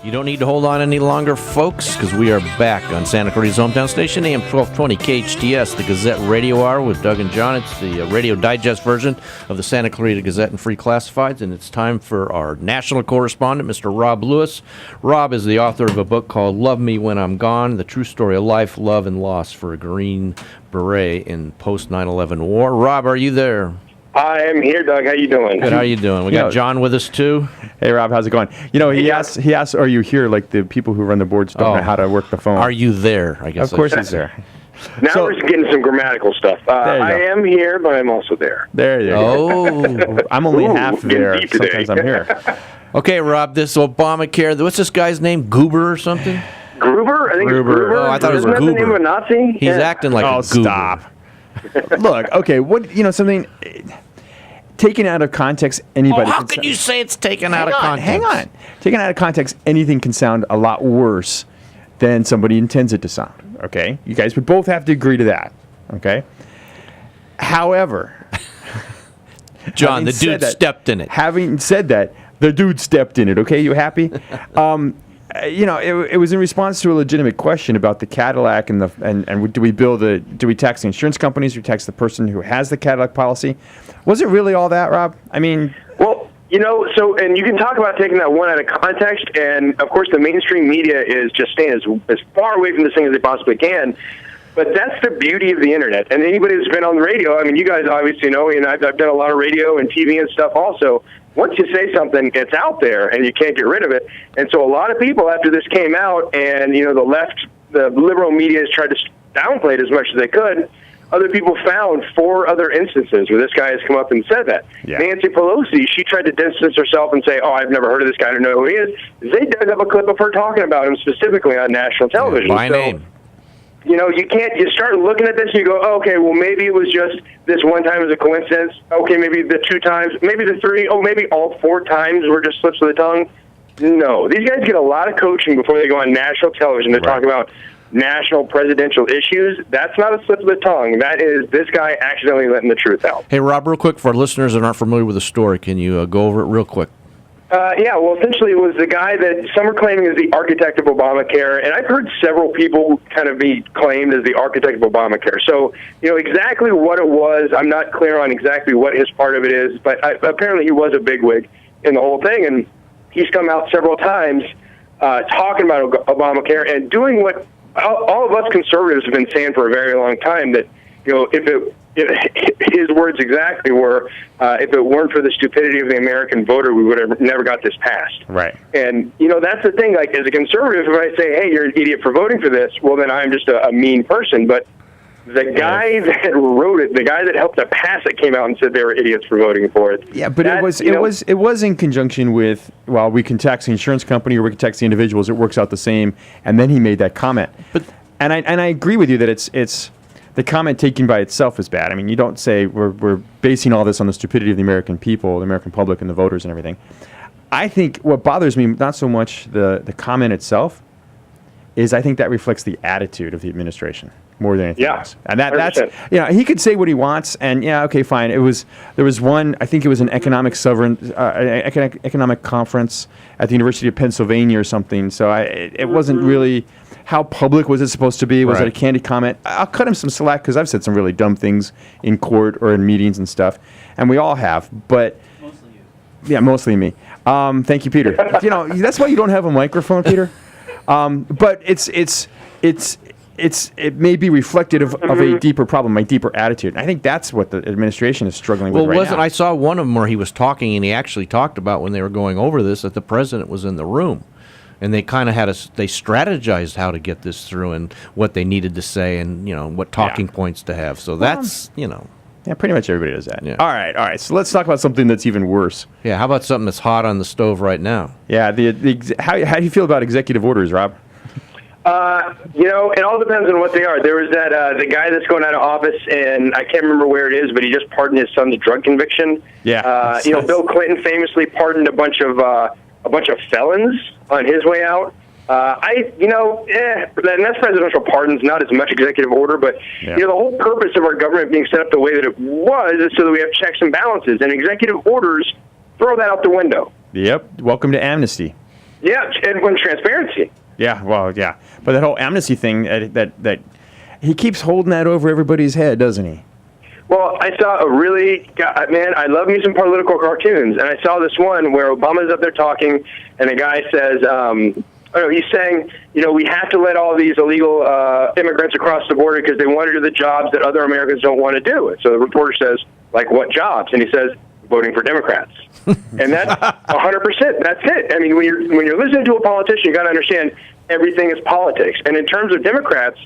You don't need to hold on any longer, folks, because we are back on Santa Clarita's hometown station, AM-1220 KHTS, the Gazette Radio Hour with Doug and John. It's the radio digest version of the Santa Clarita Gazette and Free Classifieds, and it's time for our national correspondent, Mr. Rob Lewis. Rob is the author of a book called Love Me When I'm Gone, The True Story of Life, Love, and Loss for a Green Beret in Post-9/11 War. Rob, are you there? I am here, Doug. How you doing? Good. How you doing? We got John with us too. Hey, Rob. How's it going? He asked, "Are you here?" Like the people who run the boards don't know how to work the phone. Are you there? I guess. Of course he's there. Now we're getting some grammatical stuff. I am here, but I'm also there. There you go. I'm only half there. Sometimes I'm here. Okay, Rob. This Obamacare. What's this guy's name? Goober or something? Gruber? I think it's Gruber. Oh, I thought it was Isn't that Goober. the name of a Nazi? He's acting like a goober. Stop. Look, okay, something taken out of context, anybody. How can you say it's taken out of context? Hang on. Taken out of context, anything can sound a lot worse than somebody intends it to sound. Okay, you guys would both have to agree to that. Okay. However, John, the dude stepped in it. Having said that, the dude stepped in it. Okay, you happy? It was in response to a legitimate question about the Cadillac and do we tax the insurance companies or tax the person who has the Cadillac policy? Was it really all that, Rob? I mean, well, and you can talk about taking that one out of context, and of course the mainstream media is just staying as far away from this thing as they possibly can. But that's the beauty of the internet. And anybody who's been on the radio, I mean, you guys obviously know, and I've done a lot of radio and TV and stuff also. Once you say something, it's out there, and you can't get rid of it. And so a lot of people, after this came out, and, the liberal media has tried to downplay it as much as they could, other people found 4 other instances where this guy has come up and said that. Yeah. Nancy Pelosi, she tried to distance herself and say, I've never heard of this guy, I don't know who he is. They dug up a clip of her talking about him specifically on national television. By name. You start looking at this and you go, okay, well, maybe it was just this one time as a coincidence. Okay, maybe the 2 times, maybe the 3, maybe all 4 times were just slips of the tongue. No, these guys get a lot of coaching before they go on national television to talk about national presidential issues. That's not a slip of the tongue. That is this guy accidentally letting the truth out. Hey, Rob, real quick, for our listeners that aren't familiar with the story, can you go over it real quick? Well, essentially it was the guy that some are claiming is the architect of Obamacare, and I've heard several people kind of be claimed as the architect of Obamacare. So, exactly what it was, I'm not clear on exactly what his part of it is, but apparently he was a bigwig in the whole thing, and he's come out several times talking about Obamacare and doing what all of us conservatives have been saying for a very long time, that, his words exactly were, if it weren't for the stupidity of the American voter, we would have never got this passed. Right. And, that's the thing. Like, as a conservative, if I say, hey, you're an idiot for voting for this, well, then I'm just a mean person. But the guy that wrote it, the guy that helped to pass it, came out and said they were idiots for voting for it. Yeah, but it was in conjunction with, we can tax the insurance company or we can tax the individuals. It works out the same. And then he made that comment. And I agree with you that it's the comment taken by itself is bad. I mean, you don't say we're basing all this on the stupidity of the American people, the American public, and the voters and everything. I think what bothers me, not so much the comment itself, is I think that reflects the attitude of the administration more than anything else. And that's he could say what he wants, and okay, fine. There was one, I think it was an economic economic conference at the University of Pennsylvania or something. So it wasn't really. How public was it supposed to be? Was it a candid comment? I'll cut him some slack because I've said some really dumb things in court or in meetings and stuff, and we all have. But mostly you. Yeah, mostly me. Thank you, Peter. That's why you don't have a microphone, Peter. But it may be reflective of a deeper problem, a deeper attitude. And I think that's what the administration is struggling with right now. I saw one of them where he was talking, and he actually talked about when they were going over this that the president was in the room. And they kind of they strategized how to get this through and what they needed to say and, what talking points to have. So that's, Yeah, pretty much everybody does that. Yeah. All right. So let's talk about something that's even worse. Yeah, how about something that's hot on the stove right now? Yeah, how do you feel about executive orders, Rob? It all depends on what they are. There was that the guy that's going out of office, and I can't remember where it is, but he just pardoned his son's drug conviction. Yeah. Bill Clinton famously pardoned a bunch of felons on his way out. And that's presidential pardons, not as much executive order, but the whole purpose of our government being set up the way that it was is so that we have checks and balances, and executive orders throw that out the window. Yep. Welcome to amnesty. Yeah, and when transparency. Yeah, well, yeah. But that whole amnesty thing, that he keeps holding that over everybody's head, doesn't he? Well, I saw man, I love me some political cartoons, and I saw this one where Obama's up there talking, and the guy says, he's saying, we have to let all these illegal immigrants across the border because they want to do the jobs that other Americans don't want to do. And so the reporter says, like, what jobs? And he says, voting for Democrats. And that's 100%. That's it. I mean, when you're listening to a politician, you got to understand everything is politics. And in terms of Democrats,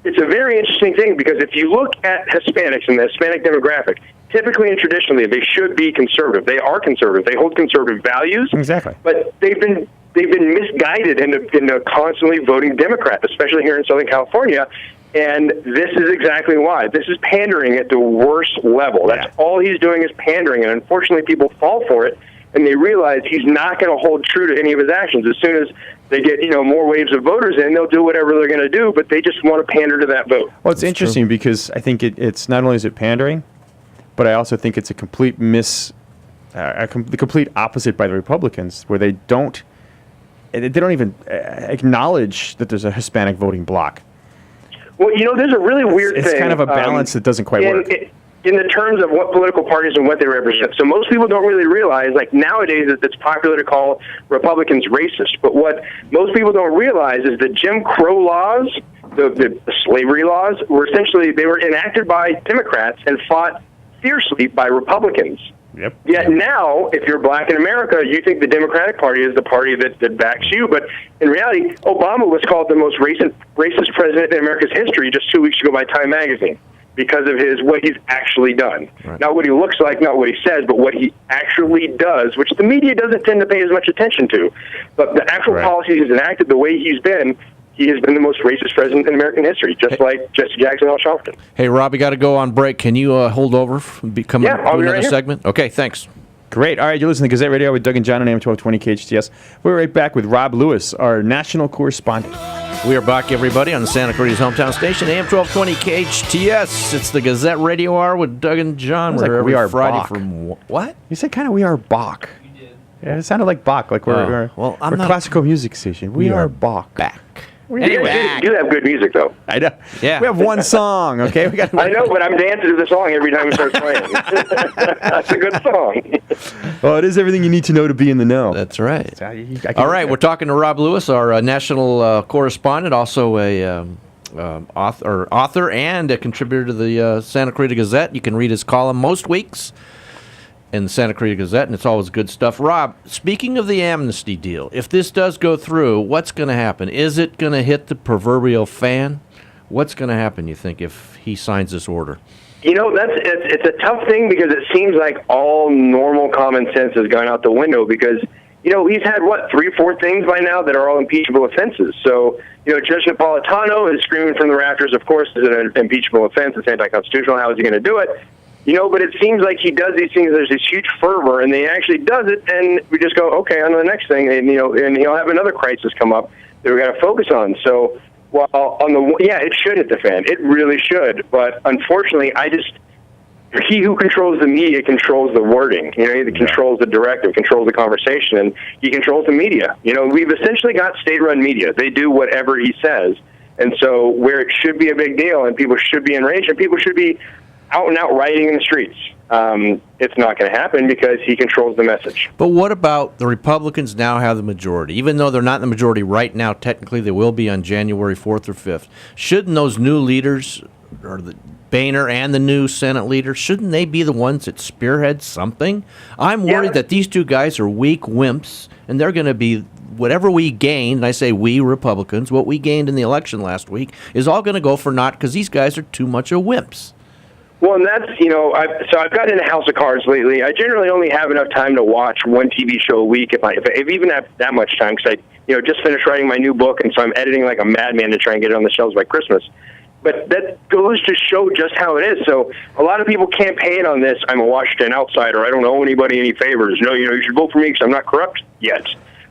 it's a very interesting thing because if you look at Hispanics and the Hispanic demographic, typically and traditionally they should be conservative. They are conservative. They hold conservative values. Exactly. But they've been misguided into constantly voting Democrat, especially here in Southern California. And this is exactly why. This is pandering at the worst level. That's all he's doing is pandering, and unfortunately people fall for it, and they realize he's not going to hold true to any of his actions. As soon as they get more waves of voters in, they'll do whatever they're going to do, but they just want to pander to that vote. Well, it's interesting because I think it's not only is it pandering, but I also think it's a complete the complete opposite by the Republicans, where they don't even acknowledge that there's a Hispanic voting bloc. Well, there's a really weird thing. It's kind of a balance that doesn't quite work. In the terms of what political parties and what they represent. So most people don't really realize, like nowadays it's popular to call Republicans racist, but what most people don't realize is that Jim Crow laws, the slavery laws, they were enacted by Democrats and fought fiercely by Republicans. Yep. Yet now, if you're black in America, you think the Democratic Party is the party that backs you. But in reality, Obama was called the most racist president in America's history just 2 weeks ago by Time magazine because of what he's actually done. Right. Not what he looks like, not what he says, but what he actually does, which the media doesn't tend to pay as much attention to. But the actual policies he's enacted, the way he has been the most racist president in American history, just like Jesse Jackson and Al Sharpton. Hey, Rob, you got to go on break. Can you hold over? I'll be right here. Segment? Okay, thanks. Great. All right, you're listening to Gazette Radio with Doug and John on AM-1220 KHTS. We're right back with Rob Lewis, our national correspondent. We are back, everybody, on the Santa Cruz hometown station, AM-1220 KHTS. It's the Gazette Radio Hour with Doug and John. We're every Friday Bach. From what? You said kind of we are Bach. You did. Yeah, it sounded like Bach, like we're a classical music station. We are Bach. Back. You do have good music, though. I know. Yeah. We have one song, okay? I know, but I'm dancing to the song every time it starts playing. That's a good song. Well, it is everything you need to know to be in the know. That's right. All right, we're talking to Rob Lewis, our national correspondent, also a author and a contributor to the Santa Clarita Gazette. You can read his column most weeks in the Santa Clarita Gazette, and it's always good stuff. Rob, speaking of the amnesty deal, if this does go through, what's going to happen? Is it going to hit the proverbial fan? What's going to happen, you think, if he signs this order? It's a tough thing because it seems like all normal common sense has gone out the window because, he's had, 3 or 4 things by now that are all impeachable offenses. So, Judge Napolitano is screaming from the rafters, of course, is it an impeachable offense? It's anti-constitutional. How is he going to do it? But it seems like he does these things. There's this huge fervor, and he actually does it, and we just go, okay, on to the next thing, and and he'll have another crisis come up that we got to focus on. So, it should hit the fan. It really should. But unfortunately, he who controls the media controls the wording. He controls the directive, controls the conversation, and he controls the media. We've essentially got state-run media. They do whatever he says, and so where it should be a big deal, and people should be enraged, and people should be out and out rioting in the streets. It's not going to happen because he controls the message. But what about the Republicans now have the majority? Even though they're not in the majority right now, technically they will be on January 4th or 5th. Shouldn't those new leaders, or the Boehner and the new Senate leader, shouldn't they be the ones that spearhead something? I'm worried that these two guys are weak wimps, and they're going to be whatever we gained, and I say we Republicans, what we gained in the election last week is all going to go for naught because these guys are too much of wimps. Well, and that's, I've got into House of Cards lately. I generally only have enough time to watch one TV show a week, if I even have that much time, because I, just finished writing my new book, and so I'm editing like a madman to try and get it on the shelves by Christmas. But that goes to show just how it is. So a lot of people campaign on this, I'm a Washington outsider, I don't owe anybody any favors. No, you should vote for me because I'm not corrupt yet.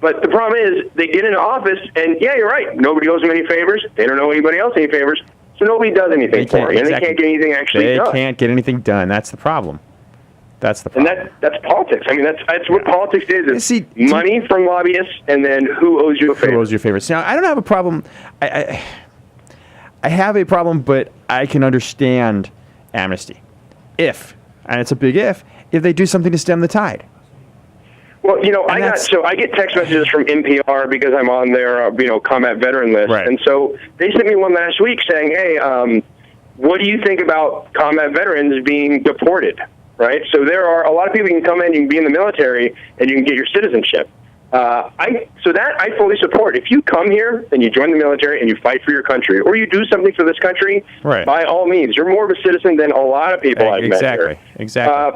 But the problem is, they get into office, and yeah, you're right, nobody owes them any favors, they don't owe anybody else any favors, so nobody does anything for you, and they can't get anything actually done. They can't get anything done. That's the problem. That's the And problem. that's politics. I mean, that's what politics is. See, money from lobbyists, and then who owes you a favor. Who owes you favors? Now, I don't have a problem. I have a problem, but I can understand amnesty. If, and it's a big if they do something to stem the tide. Well, I get text messages from NPR because I'm on their, combat veteran list. Right. And so they sent me one last week saying, hey, what do you think about combat veterans being deported? Right? So there are a lot of people who can come in, you can be in the military, and you can get your citizenship. I fully support. If you come here and you join the military and you fight for your country, or you do something for this country, right, by all means, you're more of a citizen than a lot of people I've met here. Exactly.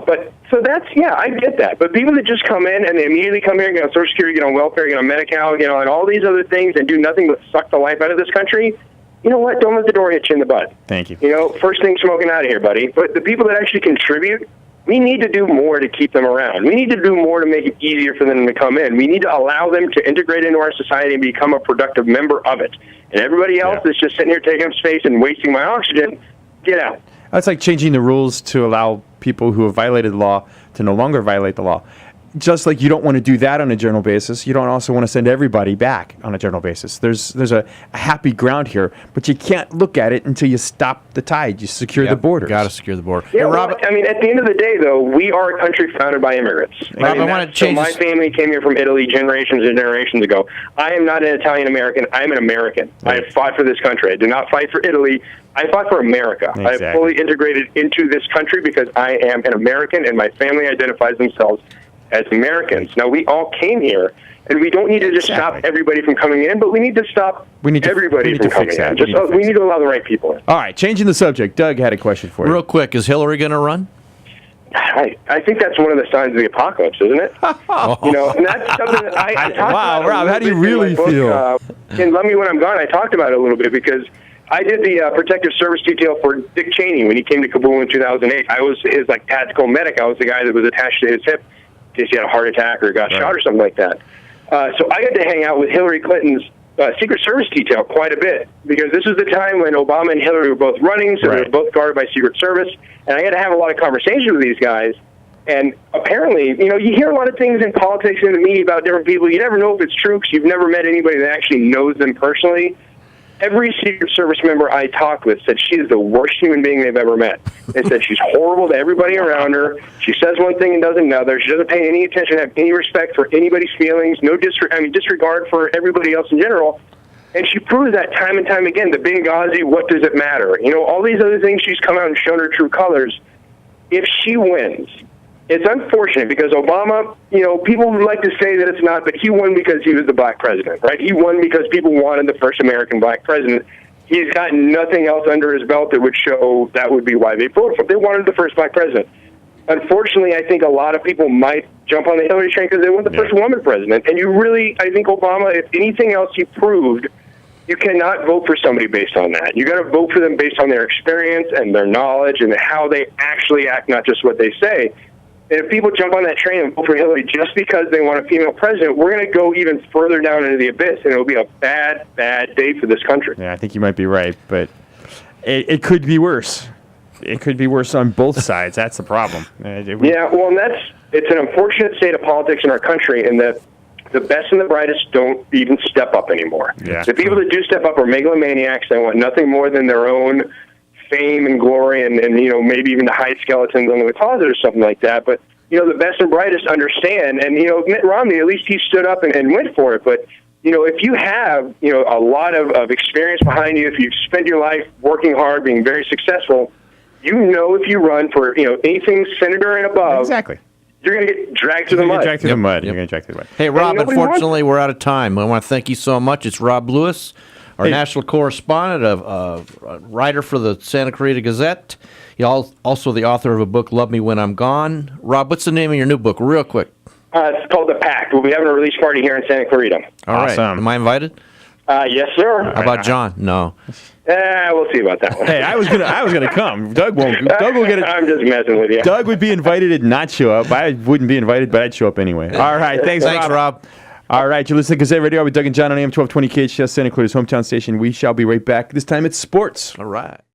I get that. But people that just come in and they immediately come here and get on Social Security, get on welfare, get on Medi-Cal, and all these other things, and do nothing but suck the life out of this country. You know what? Don't let the door hit you in the butt. Thank you. First thing smoking out of here, buddy. But the people that actually contribute, we need to do more to keep them around. We need to do more to make it easier for them to come in. We need to allow them to integrate into our society and become a productive member of it. And everybody else that's just sitting here taking up space and wasting my oxygen, get out. It's like changing the rules to allow people who have violated the law to no longer violate the law. Just like you don't want to do that on a general basis, you don't also want to send everybody back on a general basis. There's a happy ground here, but you can't look at it until you stop the tide. You secure the borders. Got to secure the border. Yeah, hey, Rob, at the end of the day, though, we are a country founded by immigrants. Rob, I want to change. So my family came here from Italy generations and generations ago. I am not an Italian American. I am an American. Right. I have fought for this country. I did not fight for Italy. I fought for America. Exactly. I have fully integrated into this country because I am an American, and my family identifies themselves as Americans. Now, we all came here, and we don't need to just stop everybody from coming in, but we need to stop everybody from coming in. We need to allow the right people in. All right, changing the subject. Doug had a question for you. Real quick, is Hillary going to run? I think that's one of the signs of the apocalypse, isn't it? And that's something that I talked about. Rob, how do you really feel? In Let Me When I'm Gone, I talked about it a little bit because I did the protective service detail for Dick Cheney when he came to Kabul in 2008. I was his tactical medic. I was the guy that was attached to his hip in case he had a heart attack or got shot or something like that. So I got to hang out with Hillary Clinton's Secret Service detail quite a bit because this was the time when Obama and Hillary were both running, so they were both guarded by Secret Service. And I got to have a lot of conversations with these guys. And apparently, you hear a lot of things in politics and in the media about different people. You never know if it's true because you've never met anybody that actually knows them personally. Every Secret Service member I talked with said she is the worst human being they've ever met. They said she's horrible to everybody around her. She says one thing and does another. She doesn't pay any attention, have any respect for anybody's feelings, disregard for everybody else in general. And she proves that time and time again. The Benghazi, what does it matter? All these other things she's come out and shown her true colors. If she wins, it's unfortunate because Obama, people would like to say that it's not, but he won because he was the black president, right? He won because people wanted the first American black president. He's got nothing else under his belt that would show that would be why they voted for him. They wanted the first black president. Unfortunately, I think a lot of people might jump on the Hillary train because they want the first woman president. And I think Obama, if anything else he proved, you cannot vote for somebody based on that. You got to vote for them based on their experience and their knowledge and how they actually act, not just what they say. And if people jump on that train and vote for Hillary just because they want a female president, we're going to go even further down into the abyss, and it'll be a bad, bad day for this country. Yeah, I think you might be right, but it could be worse. It could be worse on both sides. That's the problem. And it's an unfortunate state of politics in our country in that the best and the brightest don't even step up anymore. Yeah. The people that do step up are megalomaniacs. They want nothing more than their own fame and glory and maybe even to hide skeletons under the closet or something like that. But, the best and brightest understand. And, Mitt Romney, at least he stood up and went for it. But, if you have, a lot of experience behind you, if you've spent your life working hard, being very successful, if you run for, anything senator and above, exactly, you're going to get dragged through the mud. You're going to drag through the mud. Hey, Rob, unfortunately, we're out of time. I want to thank you so much. It's Rob Lewis, our national correspondent, writer for the Santa Clarita Gazette. He's also the author of a book, Love Me When I'm Gone. Rob, what's the name of your new book, real quick? It's called The Pact. We'll be having a release party here in Santa Clarita. All right. Am I invited? Yes, sir. How about John? No. We'll see about that one. Hey, I was gonna come. Doug won't. Doug will get it. I'm just messing with you. Doug would be invited and not show up. I wouldn't be invited, but I'd show up anyway. All right. Thanks, Rob. All right, you're listening to Gazette Radio Hour with Doug and John on AM-1220 KHTS, Santa Clarita's hometown station. We shall be right back. This time it's sports. All right.